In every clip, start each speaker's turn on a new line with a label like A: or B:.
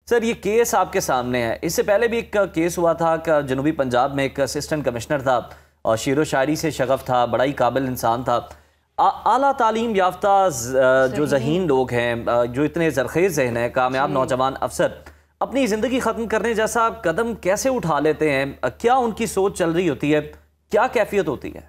A: Sir ये case आपके सामने है, इससे पहले भी एक केस हुआ था कि जनूबी पंजाब में एक असिस्टेंट कमिश्नर था और शेरो शायरी से शगफ था, बड़ा ही काबिल इंसान था। आला तालीम याफ्ता जो ज़हीन लोग हैं, जो इतने ज़रखेज़ ज़हन है, कामयाब नौजवान अफसर अपनी ज़िंदगी ख़त्म करने जैसा कदम कैसे उठा लेते हैं? क्या उनकी सोच चल रही होती है, क्या कैफियत होती है?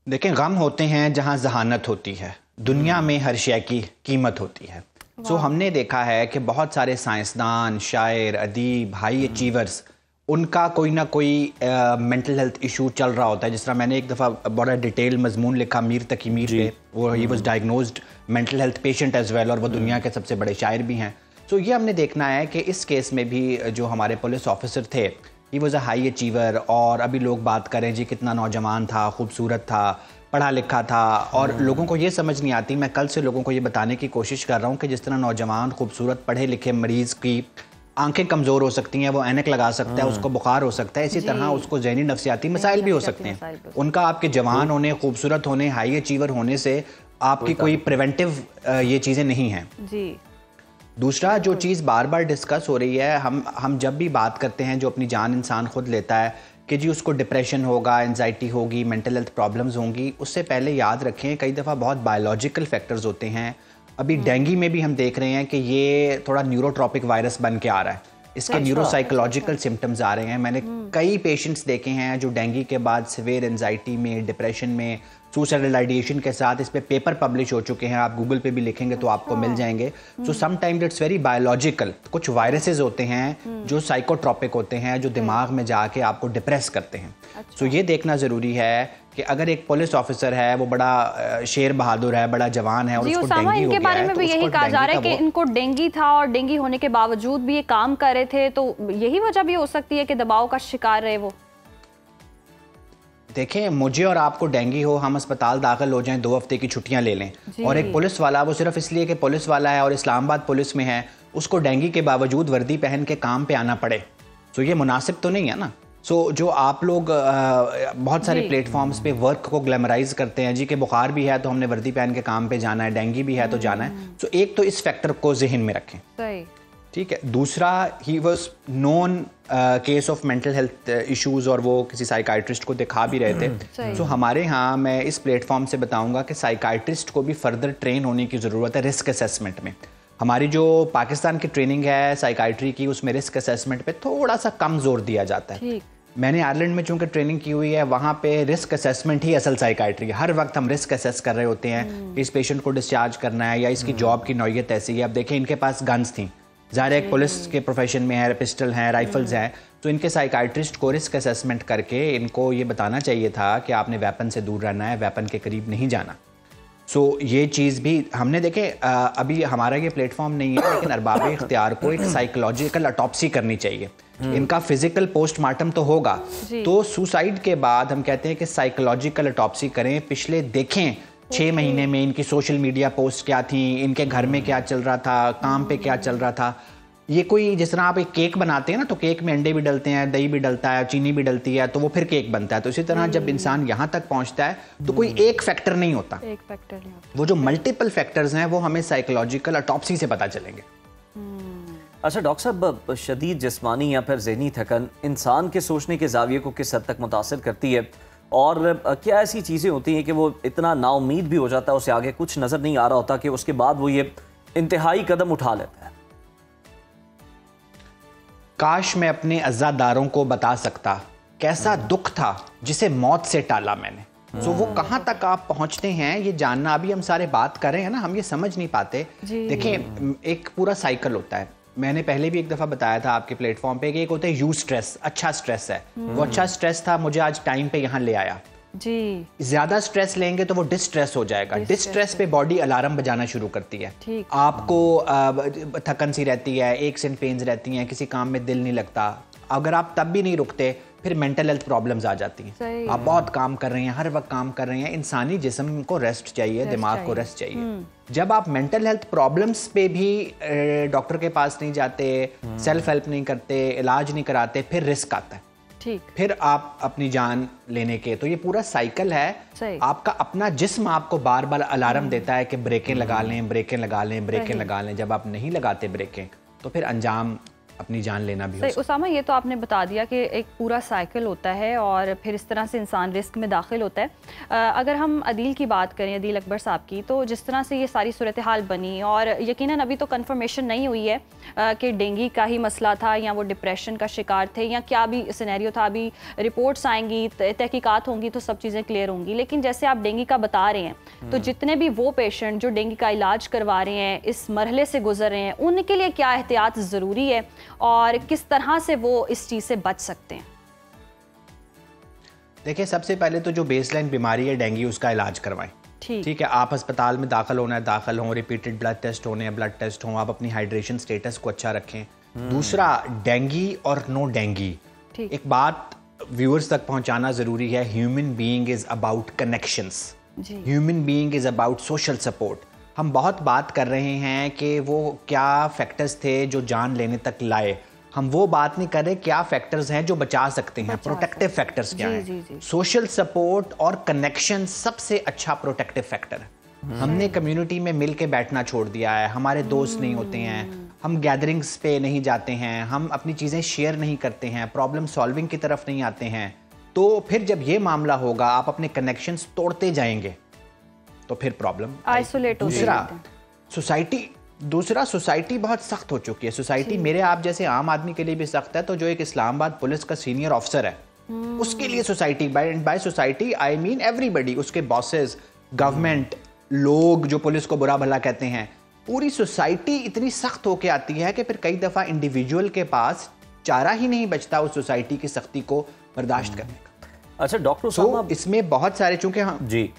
B: देखें, गम होते हैं जहां जहानत होती है, दुनिया में हर शय की कीमत होती है। सो हमने देखा है कि बहुत सारे साइंसदान, शायर, अदीब, हाई अचीवर्स, उनका कोई ना कोई मेंटल हेल्थ इशू चल रहा होता है। जिस तरह मैंने एक दफ़ा बड़ा डिटेल मजमून लिखा मीर तकी मीर पे, वो ही was diagnosed mental health patient as well, और वो दुनिया के सबसे बड़े शायर भी हैं। सो ये हमने देखना है कि इस केस में भी जो हमारे पुलिस ऑफिसर थे, he was a high achiever, और अभी लोग बात करें जी कितना नौजवान था, खूबसूरत था, पढ़ा लिखा था, और लोगों को ये समझ नहीं आती। मैं कल से लोगों को ये बताने की कोशिश कर रहा हूँ कि जिस तरह नौजवान खूबसूरत पढ़े लिखे मरीज़ की आंखें कमज़ोर हो सकती हैं, वो ऐनक लगा सकता है, उसको बुखार हो सकता है, इसी तरह उसको ज़हनी नफ्सियाती मसाइल भी हो सकते हैं। उनका आपके जवान होने, खूबसूरत होने, हाई अचीवर होने से आपकी कोई प्रिवेंटिव ये चीज़ें नहीं हैं। दूसरा जो चीज़ बार बार डिस्कस हो रही है, हम जब भी बात करते हैं, जो अपनी जान इंसान खुद लेता है कि जी उसको डिप्रेशन होगा, एंजाइटी होगी, मेंटल हेल्थ प्रॉब्लम्स होंगी, उससे पहले याद रखें कई दफ़ा बहुत बायोलॉजिकल फैक्टर्स होते हैं। अभी डेंगू में भी हम देख रहे हैं कि ये थोड़ा न्यूरोट्रॉपिक वायरस बन के आ रहा है, इसके न्यूरोसाइकोलॉजिकल सिम्टम्स आ रहे हैं। मैंने कई पेशेंट्स देखे हैं जो डेंगू के बाद सिवियर एंजाइटी में, डिप्रेशन में, सुसाइडल आइडिएशन के साथ, इस पे पेपर पब्लिश हो चुके हैं, आप गूगल पे भी लिखेंगे तो आपको मिल जाएंगे। So sometimes it's very biological. कुछ वायरसेस होते हैं जो साइकोट्रॉपिक होते हैं, जो दिमाग में जाके आपको डिप्रेस करते हैं। सो ये देखना ज़रूरी है कि अगर एक पुलिस ऑफिसर है, वो बड़ा शेर बहादुर है, बड़ा जवान है, और उसको डेंगू हो गया है, तो
C: यही कहा जा रहा है कि इनको डेंगू था और डेंगू होने के बावजूद भी ये काम कर रहे थे, तो यही वजह भी हो सकती है कि दबाव का शिकार रहे वो।
B: देखें, मुझे और आपको डेंगू हो, हम अस्पताल दाखिल हो जाएं, 2 हफ्ते की छुट्टियां ले लें, और एक पुलिस वाला, वो सिर्फ इसलिए कि पुलिस वाला है और इस्लामाबाद पुलिस में है, उसको डेंगू के बावजूद वर्दी पहन के काम पे आना पड़े, तो ये मुनासिब तो नहीं है ना। सो जो आप लोग बहुत सारे प्लेटफॉर्म्स पे वर्क को ग्लैमराइज करते हैं जी, कि बुखार भी है तो हमने वर्दी पहन के काम पे जाना है, डेंगू भी है तो जाना है। सो एक तो इस फैक्टर को जहन में रखें, ठीक है। दूसरा, he was known case of mental health issues, और वो किसी साइकाइट्रिस्ट को दिखा भी रहे थे। सो हमारे यहाँ, मैं इस प्लेटफॉर्म से बताऊंगा कि साइकाइट्रिस्ट को भी फर्दर ट्रेन होने की ज़रूरत है रिस्क असेसमेंट में। हमारी जो पाकिस्तान की ट्रेनिंग है साइकाइट्री की, उसमें रिस्क असेसमेंट पे थोड़ा सा कम जोर दिया जाता है। मैंने आयरलैंड में चूंकि ट्रेनिंग की हुई है, वहाँ पे रिस्क असेसमेंट ही असल साइकाइट्री है। हर वक्त हम रिस्क असेस कर रहे होते हैं कि इस पेशेंट को डिस्चार्ज करना है या इसकी जॉब की नौयत ऐसी है। अब देखें, इनके पास गन्स थी, ज़ाहिर एक पुलिस के प्रोफेशन में है, पिस्टल हैं, राइफल्स हैं, तो इनके साइकाइट्रिस्ट को रिस्क असेसमेंट करके इनको ये बताना चाहिए था कि आपने वेपन से दूर रहना है, वेपन के करीब नहीं जाना। सो ये चीज़ भी हमने देखे। अभी हमारा ये प्लेटफॉर्म नहीं है, लेकिन अरबाब इख्तियार को एक साइकोलॉजिकल ऑटोप्सी करनी चाहिए। इनका फिजिकल पोस्टमार्टम तो होगा, तो सुसाइड के बाद हम कहते हैं कि साइकोलॉजिकल ऑटोप्सी करें, पिछले देखें 6 महीने में इनकी सोशल मीडिया पोस्ट क्या थी, इनके घर में क्या चल रहा था, काम पे क्या चल रहा था। ये कोई, जिस तरह आप एक केक बनाते हैं ना, तो केक में अंडे भी डलते हैं, दही भी डलता है, चीनी भी डलती है, तो वो फिर केक बनता है। तो इसी तरह जब इंसान यहाँ तक पहुँचता है तो कोई एक फैक्टर नहीं होता, वो जो मल्टीपल फैक्टर्स हैं वो हमें साइकोलॉजिकल ऑटोप्सी से पता चलेंगे।
A: अच्छा डॉक्टर साहब, शदीद जिस्मानी या फिर ज़हनी थकन इंसान के सोचने के ज़ाविये को किस हद तक मुतासिर करती है, और क्या ऐसी चीज़ें होती हैं कि वो इतना नाउमीद भी हो जाता है, उसे आगे कुछ नज़र नहीं आ रहा होता, कि उसके बाद वो ये इंतहाई कदम उठा लेता है?
B: काश मैं अपने अज़ादारों को बता सकता कैसा दुख था जिसे मौत से टाला मैंने। वो कहाँ तक आप पहुँचते हैं ये जानना, अभी हम सारे बात कर रहे हैं ना, हम ये समझ नहीं पाते। देखिए, एक पूरा साइकिल होता है। मैंने पहले भी एक दफ़ा बताया था आपके प्लेटफॉर्म पे कि एक होता है यू स्ट्रेस, अच्छा स्ट्रेस है, वो अच्छा स्ट्रेस था, मुझे आज टाइम पे यहाँ ले आया। ज्यादा स्ट्रेस लेंगे तो वो डिस्ट्रेस हो जाएगा। डिस्ट्रेस पे बॉडी अलार्म बजाना शुरू करती है, आपको थकन सी रहती है, एक सेंट पेन्स रहती हैं, किसी काम में दिल नहीं लगता। अगर आप तब भी नहीं रुकते, फिर मेंटल हेल्थ प्रॉब्लम्स आ जाती हैं। आप बहुत काम कर रहे हैं, हर वक्त काम कर रहे हैं, इंसानी जिस्म को रेस्ट चाहिए, दिमाग को रेस्ट चाहिए। जब आप मेंटल हेल्थ प्रॉब्लम्स पे भी डॉक्टर के पास नहीं जाते, सेल्फ हेल्प नहीं करते, इलाज नहीं कराते, फिर रिस्क आता है।
C: ठीक,
B: फिर आप अपनी जान लेने के, तो ये पूरा साइकिल है।
C: सही।
B: आपका अपना जिस्म आपको बार बार अलार्म देता है कि ब्रेकें लगा लें, ब्रेकें लगा लें, ब्रेकें लगा लें। जब आप नहीं लगाते ब्रेकें तो फिर अंजाम अपनी जान लेना भी हो सकता है।
C: उसामा, ये तो आपने बता दिया कि एक पूरा साइकिल होता है और फिर इस तरह से इंसान रिस्क में दाखिल होता है। अगर हम अदील की बात करें, अदील अकबर साहब की, तो जिस तरह से ये सारी सूरत हाल बनी और यकीनन अभी तो कंफर्मेशन नहीं हुई है कि डेंगू का ही मसला था या वो डिप्रेशन का शिकार थे या क्या भी सिनेरियो था। अभी रिपोर्ट्स आएंगी, तहकीकात होंगी तो सब चीज़ें क्लियर होंगी। लेकिन जैसे आप डेंगू का बता रहे हैं, तो जितने भी वो पेशेंट जो डेंगू का इलाज करवा रहे हैं, इस मरहले से गुजर रहे हैं, उनके लिए क्या एहतियात ज़रूरी है और किस तरह से वो इस चीज से बच सकते हैं?
B: देखिए, सबसे पहले तो जो बेसलाइन बीमारी है डेंगू, उसका इलाज करवाएं। ठीक है, आप अस्पताल में दाखिल होना है, दाखिल हों, रिपीटेड ब्लड टेस्ट होने हैं, ब्लड टेस्ट हों, आप अपनी हाइड्रेशन स्टेटस को अच्छा रखें। दूसरा, डेंगू और नो डेंगू, एक बात व्यूअर्स तक पहुंचाना जरूरी है। Human being is about connections, human being is about social support. हम बहुत बात कर रहे हैं कि वो क्या फैक्टर्स थे जो जान लेने तक लाए, हम वो बात नहीं कर रहे क्या फैक्टर्स हैं जो बचा सकते हैं। प्रोटेक्टिव फैक्टर्स क्या हैं? सोशल सपोर्ट और कनेक्शन सबसे अच्छा प्रोटेक्टिव फैक्टर है। हमने कम्युनिटी में मिल के बैठना छोड़ दिया है, हमारे दोस्त नहीं होते हैं, हम गैदरिंग्स पे नहीं जाते हैं, हम अपनी चीज़ें शेयर नहीं करते हैं, प्रॉब्लम सॉल्विंग की तरफ नहीं आते हैं। तो फिर जब ये मामला होगा, आप अपने कनेक्शंस तोड़ते जाएंगे तो फिर प्रॉब्लम
C: आइसोलेट हो
B: जाएगी। दूसरा सोसाइटी बहुत सख्त हो चुकी है। सोसाइटी मेरे आप जैसे आम आदमी के लिए भी सख्त है, तो जो एक इस्लामाबाद पुलिस का सीनियर ऑफिसर है, उसके लिए society, by society I mean everybody, उसके बॉसेस, गवर्नमेंट, लोग जो पुलिस को बुरा भला कहते हैं, पूरी सोसाइटी इतनी सख्त होके आती है कि फिर कई दफा इंडिविजुअल के पास चारा ही नहीं बचता उस सोसाइटी की सख्ती को बर्दाश्त करने का।
A: अच्छा डॉक्टर साहब,
B: इसमें बहुत सारे, चूंकि हाँ
A: जी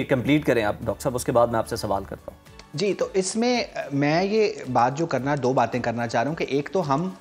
A: कंप्लीट करें आप डॉक्टर साहब, उसके बाद मैं आपसे सवाल करता हूँ।
B: जी, तो इसमें मैं ये बात जो करना, दो बातें करना चाह रहा हूँ कि एक तो हम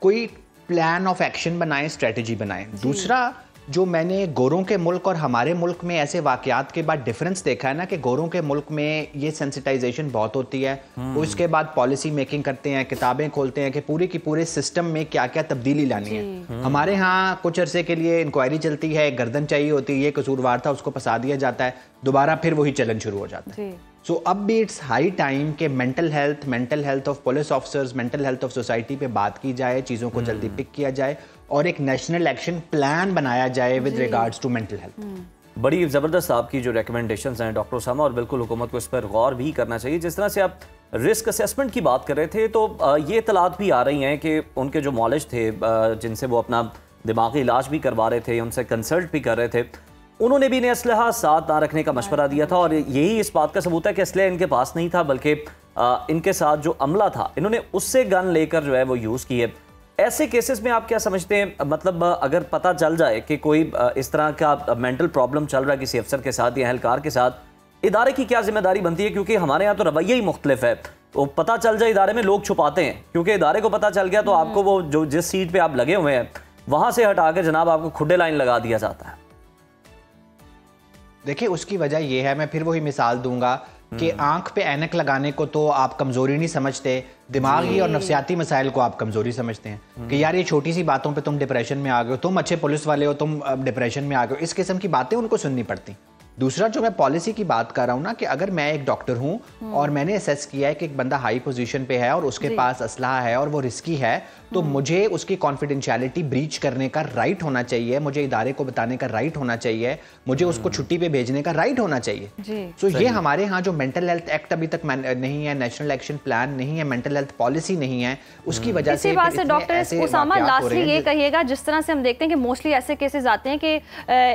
B: कोई प्लान ऑफ एक्शन बनाएं, स्ट्रेटजी बनाएं। दूसरा, जो मैंने गोरों के मुल्क और हमारे मुल्क में ऐसे वाकयात के बाद डिफरेंस देखा है ना, कि गोरों के मुल्क में ये सेंसिटाइजेशन बहुत होती है, वो इसके बाद पॉलिसी मेकिंग करते हैं, किताबें खोलते हैं कि पूरे की पूरे सिस्टम में क्या क्या तब्दीली लानी है। हमारे यहाँ कुछ अरसे के लिए इंक्वायरी चलती है, गर्दन चाहिए होती है, ये कसूरवार था, उसको फंसा दिया जाता है, दोबारा फिर वही चलन शुरू हो जाता है। सो अब भी इट्स हाई टाइम कि mental health of police officers, mental health of society पे बात की जाए, चीज़ों को जल्दी पिक किया जाए और एक नेशनल एक्शन प्लान बनाया जाए with regards to mental health.
A: बड़ी ज़बरदस्त आपकी जो रिकमेंडेशंस हैं डॉक्टर उसामा, और बिल्कुल हुकूमत को इस पर गौर भी करना चाहिए। जिस तरह से आप रिस्क असेसमेंट की बात कर रहे थे, तो ये इतलात भी आ रही हैं कि उनके जो मौलिज थे, जिनसे वो अपना दिमागी इलाज भी करवा रहे थे, उनसे कंसल्ट भी कर रहे थे, उन्होंने भी इन्हें असलहा साथ ना रखने का मशवरा दिया था। और यही इस बात का सबूत है कि असलहा इनके पास नहीं था, बल्कि इनके साथ जो अमला था, इन्होंने उससे गन लेकर जो है वो यूज़ की है। ऐसे केसेस में आप क्या समझते हैं, मतलब अगर पता चल जाए कि कोई इस तरह का मेंटल प्रॉब्लम चल रहा है किसी अफसर के साथ या एहलकार के साथ, इदारे की क्या जिम्मेदारी बनती है? क्योंकि हमारे यहाँ तो रवैया ही मुख्तलिफ है। तो पता चल जाए इदारे में, लोग छुपाते हैं, क्योंकि इदारे को पता चल गया तो आपको वो जो जिस सीट पर आप लगे हुए हैं वहाँ से हटा कर जनाब आपको खुडे लाइन लगा दिया जाता है।
B: देखिए, उसकी वजह यह है, मैं फिर वही मिसाल दूंगा कि आंख पे ऐनक लगाने को तो आप कमजोरी नहीं समझते, दिमागी और नफ्सियाती मसाइल को आप कमजोरी समझते हैं कि यार ये छोटी सी बातों पे तुम डिप्रेशन में आ गए हो, तुम अच्छे पुलिस वाले हो, तुम डिप्रेशन में आ गए हो, इस किस्म की बातें उनको सुननी पड़ती। दूसरा, जो मैं पॉलिसी की बात कर रहा हूँ ना, कि अगर मैं एक डॉक्टर हूँ और मैंने असेस किया है कि एक बंदा हाई पोजीशन पे है और उसके पास असलहा है और वो रिस्की है, तो मुझे उसकी कॉन्फिडेंशियलिटी ब्रीच करने का राइट होना चाहिए, मुझे इदारे को बताने का राइट होना चाहिए, मुझे उसको छुट्टी पे भेजने का राइट होना चाहिए। तो ये हमारे यहाँ जो मेंटल हेल्थ एक्ट अभी तक नहीं है, नेशनल एक्शन प्लान नहीं है, मेंटल हेल्थ पॉलिसी नहीं है, उसकी वजह से
C: डॉक्टर उसामा लास्टली ये कहिएगा, जिस तरह से हम देखते हैं कि मोस्टली ऐसे केसेस आते हैं कि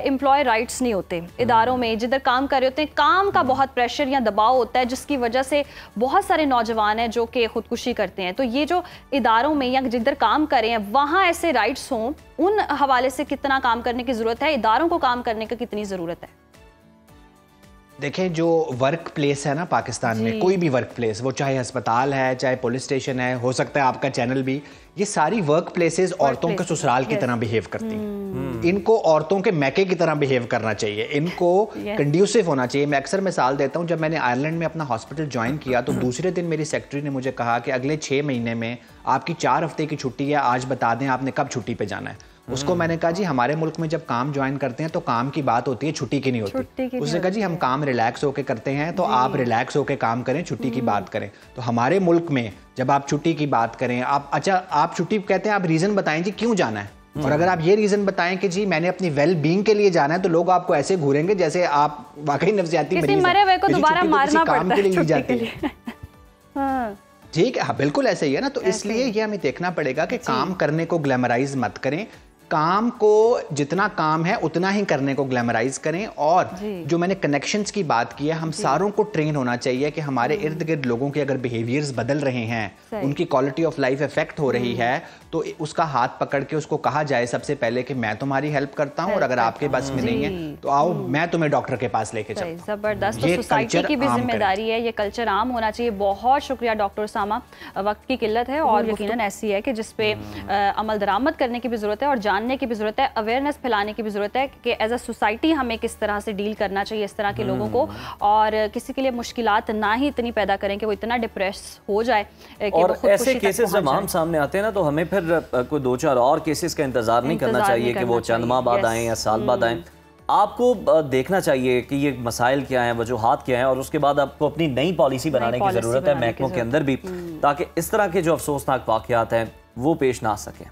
C: एम्प्लॉय राइट्स नहीं होते इदारों में, जिधर काम कर रहे होते हैं, काम का बहुत प्रेशर या दबाव होता है, जिसकी वजह से बहुत सारे नौजवान हैं जो कि खुदकुशी करते हैं। तो ये जो इदारों में या जिधर काम कर रहे हैं वहां ऐसे राइट्स हों, उन हवाले से कितना काम करने की जरूरत है, इदारों को काम करने की कितनी जरूरत है?
B: देखें, जो वर्क प्लेस है ना पाकिस्तान में, कोई भी वर्क प्लेस, वो चाहे अस्पताल है, चाहे पुलिस स्टेशन है, हो सकता है आपका चैनल भी, ये सारी वर्क प्लेसेस औरतों के ससुराल की तरह बिहेव करती हैं। इनको औरतों के मैके की तरह बिहेव करना चाहिए, इनको कंड्यूसिव होना चाहिए। मैं अक्सर मिसाल देता हूँ, जब मैंने आयरलैंड में अपना हॉस्पिटल ज्वाइन किया तो दूसरे दिन मेरी सेक्रेटरी ने मुझे कहा कि अगले 6 महीने में आपकी 4 हफ्ते की छुट्टी है, आज बता दें आपने कब छुट्टी पे जाना है। उसको मैंने कहा जी हमारे मुल्क में जब काम ज्वाइन करते हैं तो काम की बात होती है, छुट्टी की नहीं होती। उसने कहा जी हम काम रिलैक्स होके करते हैं, तो आप रिलैक्स होके काम करें, छुट्टी की बात करें। तो हमारे मुल्क में जब आप छुट्टी की बात करें, आप छुट्टी कहते हैं, आप रीजन बताएं जी क्यों जाना है, और अगर आप ये रीजन बताएं कि जी मैंने अपनी वेल बीइंग के लिए जाना है, तो लोग आपको ऐसे घूरेंगे जैसे आप वाकई नफ्सियाती मरीज हैं।
C: मरे हुए को दोबारा मारना पड़ता है
B: छुट्टी के लिए। ठीक है, हाँ बिल्कुल ऐसे ही है ना। तो इसलिए ये हमें देखना पड़ेगा कि काम करने को ग्लैमराइज मत करें, काम को जितना काम है उतना ही करने को ग्लैमराइज करें। और जो मैंने कनेक्शंस की बात की है, हम सारों को ट्रेन होना चाहिए कि हमारे इर्द गिर्द लोगों के अगर बिहेवियर्स बदल रहे हैं, उनकी क्वालिटी ऑफ लाइफ इफेक्ट हो रही है, तो उसका हाथ पकड़ के उसको कहा जाए सबसे पहले कि मैं तुम्हारी हेल्प करता हूँ, और अगर आपके पास में नहीं है तो आओ मैं तुम्हें डॉक्टर के पास लेके चलता हूं।
C: जबरदस्त। तो सोसाइटी की भी जिम्मेदारी है, ये कल्चर आम होना चाहिए। बहुत शुक्रिया डॉक्टर उसामा। वक्त की किल्लत है और यकीनन ऐसी है कि जिसपे अमल दरामद करने की भी जरूरत है और जानने की भी जरूरत है, अवेयरनेस फैलाने की भी जरूरत है कि एज अ सोसाइटी हमें किस तरह से डील करना चाहिए इस तरह के लोगों को, और किसी के लिए मुश्किलात ना ही इतनी पैदा करें कि वो इतना डिप्रेस हो जाए कि
A: और ऐसे केसेस जब हम सामने आते हैं ना, तो हमें फिर कोई 2-4 और केसेस का इंतजार नहीं करना चाहिए कि वो चंद माह बाद आए या साल बाद आए। आपको देखना चाहिए कि ये मसाइल क्या हैं, वजूहात क्या हैं, और उसके बाद आपको अपनी नई पॉलिसी बनाने की जरूरत है महकमों के अंदर भी, ताकि इस तरह के जो अफसोसनाक वाकयात हैं वो पेश ना आ सकें।